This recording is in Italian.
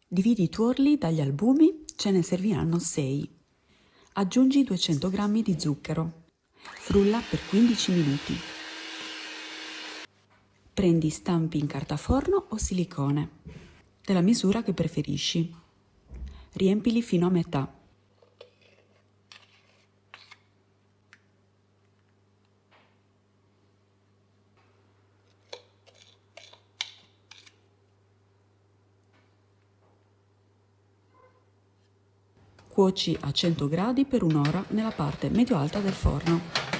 Dividi i tuorli dagli albumi, ce ne serviranno 6. Aggiungi 200 g di zucchero. Frulla per 15 minuti. Prendi stampi in carta forno o silicone, della misura che preferisci. Riempili fino a metà. Cuoci a 100 gradi per un'ora nella parte medio-alta del forno.